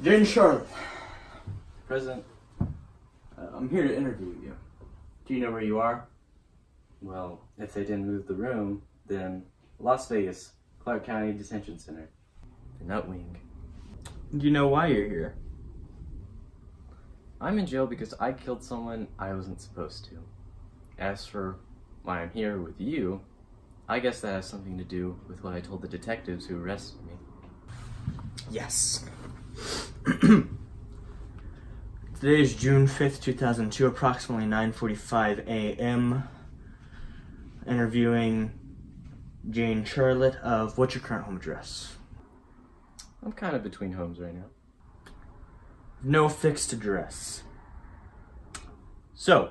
Jane Charlotte, Present. I'm here to interview you. Do you know where you are? Well, if they didn't move the room, then Las Vegas, Clark County Detention Center. The Nut Wing. Do you know why you're here? I'm in jail because I killed someone I wasn't supposed to. As for why I'm here with you, I guess that has something to do with what I told the detectives who arrested me. Yes. Today is June 5th, 2002, approximately 9:45 a.m. Interviewing Jane Charlotte of what's your current home address? I'm kind of between homes right now. No fixed address. So,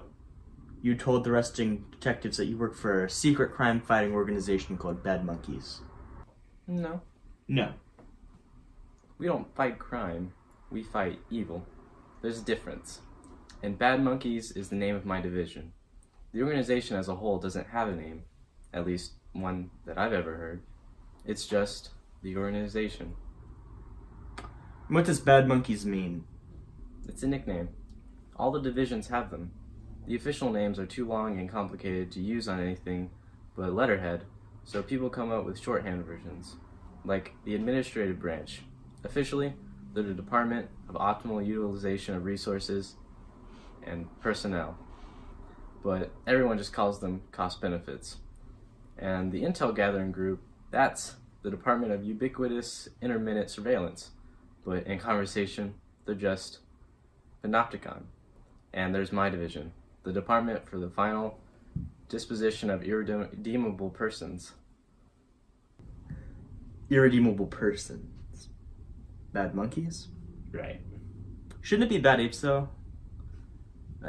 you told the arresting detectives that you work for a secret crime-fighting organization called Bad Monkeys. No. No. We don't fight crime, we fight evil. There's a difference. And Bad Monkeys is the name of my division. The organization as a whole doesn't have a name, at least one that I've ever heard. It's just the organization. What does Bad Monkeys mean? It's a nickname. All the divisions have them. The official names are too long and complicated to use on anything but letterhead, so people come up with shorthand versions, like the administrative branch. Officially, they're the Department of Optimal Utilization of Resources and Personnel, but everyone just calls them cost benefits. And the Intel Gathering Group, that's the Department of Ubiquitous Intermittent Surveillance, but in conversation, they're just Panopticon. And there's my division, the Department for the Final Disposition of Irredeemable Persons. Irredeemable persons. Bad monkeys? Right. Shouldn't it be bad apes, though?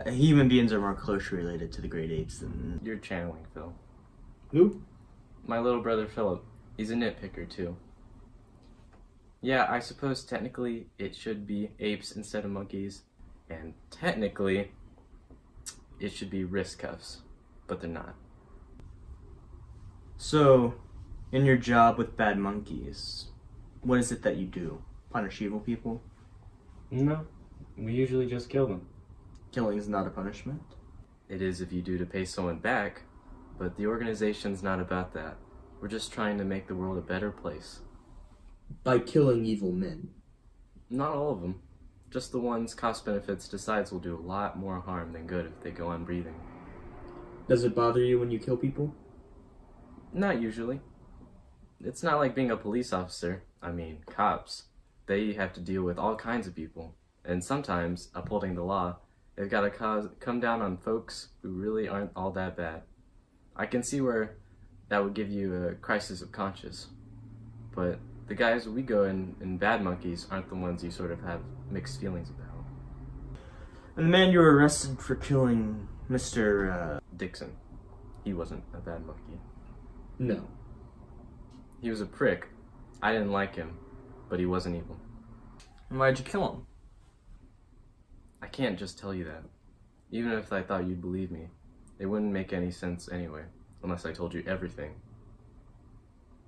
Human beings are more closely related to the great apes than... You're channeling, Phil. Who? My little brother Philip. He's a nitpicker, too. Yeah, I suppose technically it should be apes instead of monkeys, and technically it should be wrist cuffs, but they're not. So, in your job with Bad Monkeys, what is it that you do? Punish evil people? No, we usually just kill them. Killing is not a punishment? It is if you do to pay someone back, but the organization's not about that. We're just trying to make the world a better place. By killing evil men. Not all of them. Just the ones cost benefits decides will do a lot more harm than good if they go on breathing. Does it bother you when you kill people? Not usually. It's not like being a police officer. I mean, cops. They have to deal with all kinds of people. And sometimes, upholding the law, they've got to come down on folks who really aren't all that bad. I can see where that would give you a crisis of conscience. But the guys we go in Bad Monkeys aren't the ones you sort of have mixed feelings about. And the man you were arrested for killing Mr. Dixon. He wasn't a bad monkey. No. He was a prick. I didn't like him, but he wasn't evil. And why'd you kill him? I can't just tell you that. Even if I thought you'd believe me, it wouldn't make any sense anyway, unless I told you everything.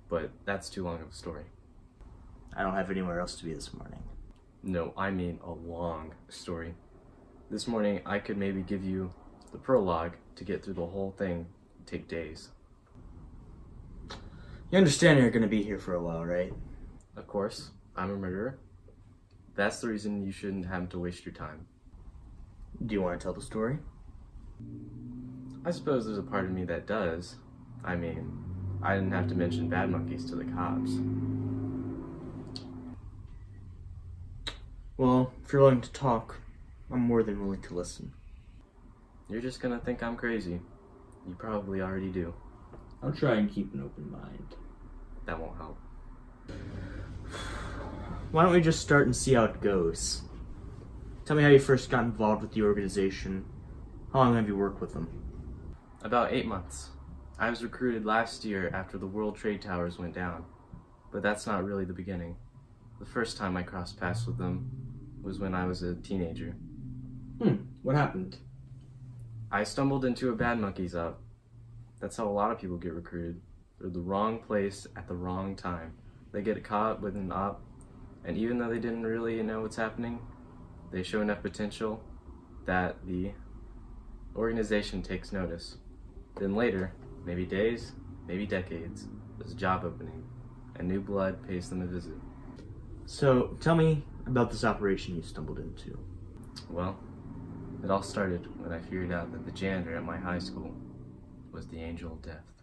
But that's too long of a story. I don't have anywhere else to be this morning. No, I mean a long story. This morning, I could maybe give you the prologue to get through the whole thing. It'd take days. You understand you're gonna be here for a while, right? Of course, I'm a murderer. That's the reason you shouldn't have to waste your time. Do you want to tell the story? I suppose there's a part of me that does. I mean, I didn't have to mention Bad Monkeys to the cops. Well, if you're willing to talk, I'm more than willing to listen. You're just gonna think I'm crazy. You probably already do. I'll try and keep an open mind. That won't help. Why don't we just start and see how it goes? Tell me how you first got involved with the organization. How long have you worked with them? About 8 months. I was recruited last year after the World Trade Towers went down. But that's not really the beginning. The first time I crossed paths with them was when I was a teenager. What happened? I stumbled into a Bad Monkeys op. That's how a lot of people get recruited. They're the wrong place at the wrong time. They get caught with an op And even though they didn't really know what's happening, they show enough potential that the organization takes notice. Then later, maybe days, maybe decades, there's a job opening, and new blood pays them a visit. So, tell me about this operation you stumbled into. Well, it all started when I figured out that the janitor at my high school was the Angel of Death.